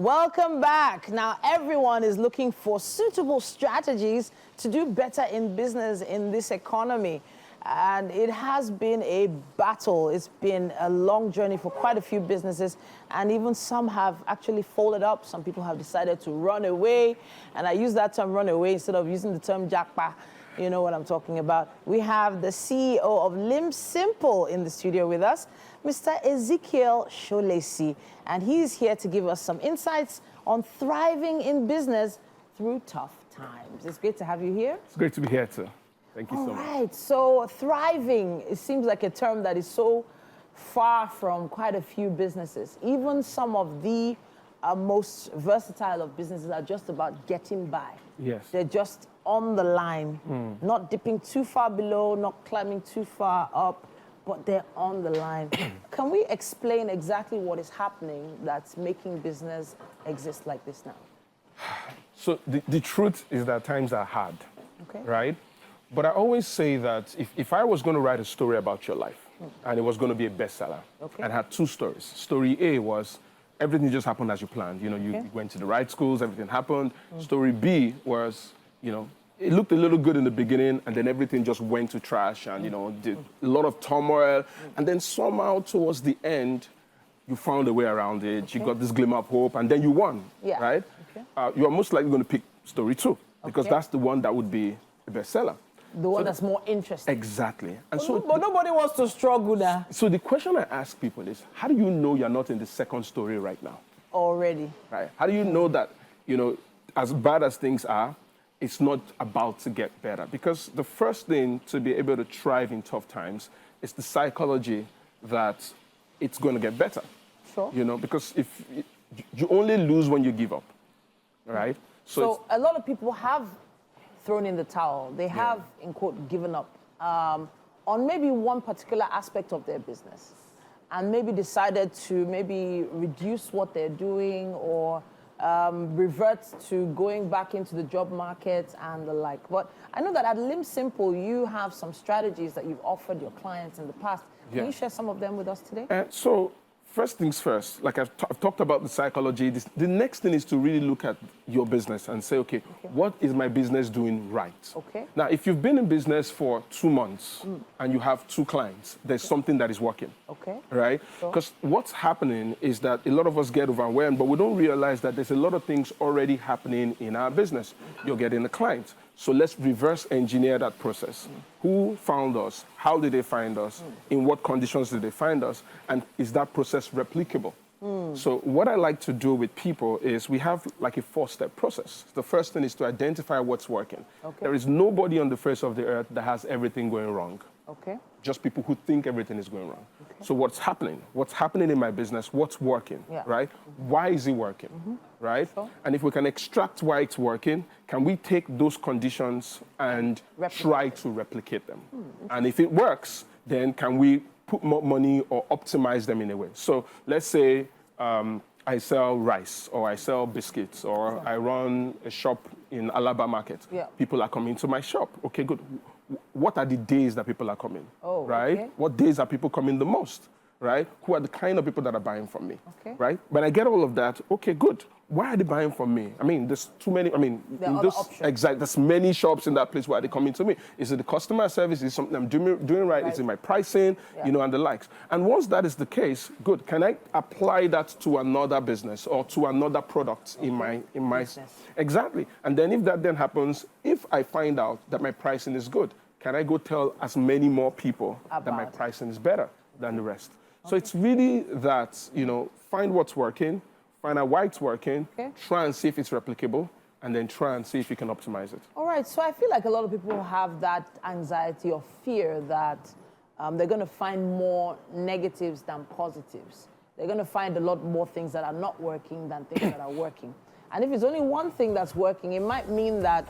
Welcome back. Now, everyone is looking for suitable strategies to do better in business in this economy. And it has been a battle. It's been a long journey for quite a few businesses, and even some have actually folded up. Some people have decided to run away. And I use that term run away instead of using the term jackpot. You know what I'm talking about. We have the CEO of Lim Simple in the studio with us, Mr. Ezekiel Sholesi, and he's here to give us some insights on thriving in business through tough times. It's great to have you here. It's great to be here, too. Thank you so much. All right, so thriving, it seems like a term that is so far from quite a few businesses. Even some of the most versatile of businesses are just about getting by. Yes. They're just on the line, not dipping too far below, not climbing too far up, but they're on the line. Can we explain exactly what is happening that's making business exist like this now? So the truth is that times are hard, Okay. right? But I always say that if I was going to write a story about your life, and it was going to be a bestseller, Okay. and had two stories. Story A was everything just happened as you planned. You know, you went to the right schools, everything happened. Story B was, you know, it looked a little good in the beginning, and then everything just went to trash, and, you know, did a lot of turmoil. And then somehow towards the end, you found a way around it. You got this glimmer of hope, and then you won, right? Okay. You are most likely going to pick story 2, because Okay. that's the one that would be a bestseller. The one that's more interesting. Exactly. And But nobody wants to struggle now. So the question I ask people is, how do you know you're not in the second story right now? Already. Right? How do you know that, you know, as bad as things are, it's not about to get better? Because the first thing to be able to thrive in tough times is the psychology that it's going to get better. Sure. You know, because if you only lose when you give up, right? So a lot of people have thrown in the towel. They have, in quote, given up on maybe one particular aspect of their business, and maybe decided to maybe reduce what they're doing or revert to going back into the job market and the like. But I know that at Lim Simple, you have some strategies that you've offered your clients in the past. Can you share some of them with us today? So first things first, like I've talked about the psychology, the next thing is to really look at your business and say, okay, what is my business doing right? Okay. Now, if you've been in business for 2 months and you have 2 clients, there's something that is working. Okay. Right? Because what's happening is that a lot of us get overwhelmed, but we don't realize that there's a lot of things already happening in our business. You're getting a client. So let's reverse engineer that process. Who found us? How did they find us? In what conditions did they find us? And is that process replicable? So what I like to do with people is we have like a 4-step process. The first thing is to identify what's working. Okay. There is nobody on the face of the earth that has everything going wrong. Okay. Just people who think everything is going wrong. Okay. So what's happening? What's happening in my business? What's working, right? Why is it working, right? Sure. And if we can extract why it's working, can we take those conditions and try to replicate them? And if it works, then can we put more money or optimize them in a way? So let's say I sell rice, or I sell biscuits, or I run a shop in Alaba Market. People are coming to my shop. Okay, good. What are the days that people are coming? Oh, right? okay. What days are people coming the most? Right? Who are the kind of people that are buying from me? Okay. Right? When I get all of that, okay, good. Why are they buying from me? I mean, there's too many. I mean, there are other options. Exactly. There's many shops in that place where they're coming to me. Is it the customer service? Is it something I'm doing right? Is it my pricing? You know, and the likes. And once that is the case, good. Can I apply that to another business or to another product in my business? Exactly. And then if that then happens, if I find out that my pricing is good, can I go tell as many more people that my pricing is better than the rest? So it's really that, you know, find what's working, find out why it's working, try and see if it's replicable, and then try and see if you can optimize it. All right, so I feel like a lot of people have that anxiety or fear that they're going to find more negatives than positives. They're going to find a lot more things that are not working than things that are working. And if it's only one thing that's working, it might mean that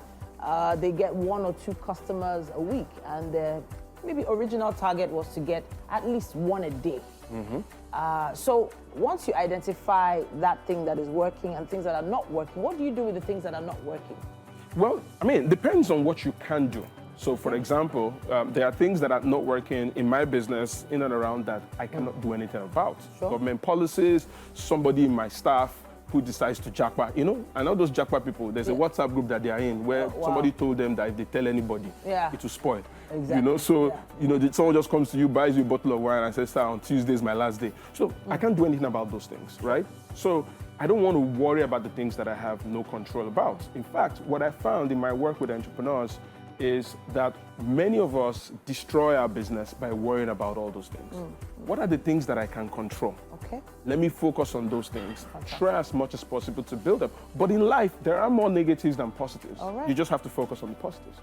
they get 1 or 2 customers a week, and their maybe original target was to get at least 1 a day. So once you identify that thing that is working and things that are not working, what do you do with the things that are not working? Well, I mean, it depends on what you can do. So, for example, there are things that are not working in my business in and around that I cannot do anything about. Government policies, somebody in my staff who decides to jackpot, you know, and all those jackpot people, there's a WhatsApp group that they are in where somebody told them that if they tell anybody, it will spoil. Exactly. You know, so, you know, someone just comes to you, buys you a bottle of wine and says, sir, on Tuesday is my last day. So I can't do anything about those things, right? So I don't want to worry about the things that I have no control about. In fact, what I found in my work with entrepreneurs is that many of us destroy our business by worrying about all those things. What are the things that I can control? Okay. Let me focus on those things. Try as much as possible to build them. But in life, there are more negatives than positives. All right. You just have to focus on the positives.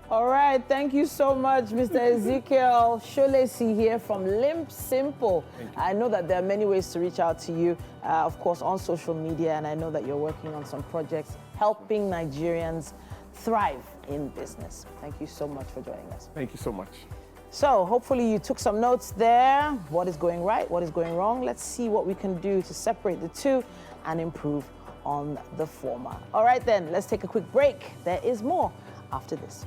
All right, thank you so much, Mr. Ezekiel Sholesi here from Limp Simple. I know that there are many ways to reach out to you, of course, on social media, and I know that you're working on some projects helping Nigerians thrive in business. Thank you so much for joining us. Thank you so much. So hopefully you took some notes there. What is going right? What is going wrong? Let's see what we can do to separate the two and improve on the former. All right, then, let's take a quick break. There is more after this.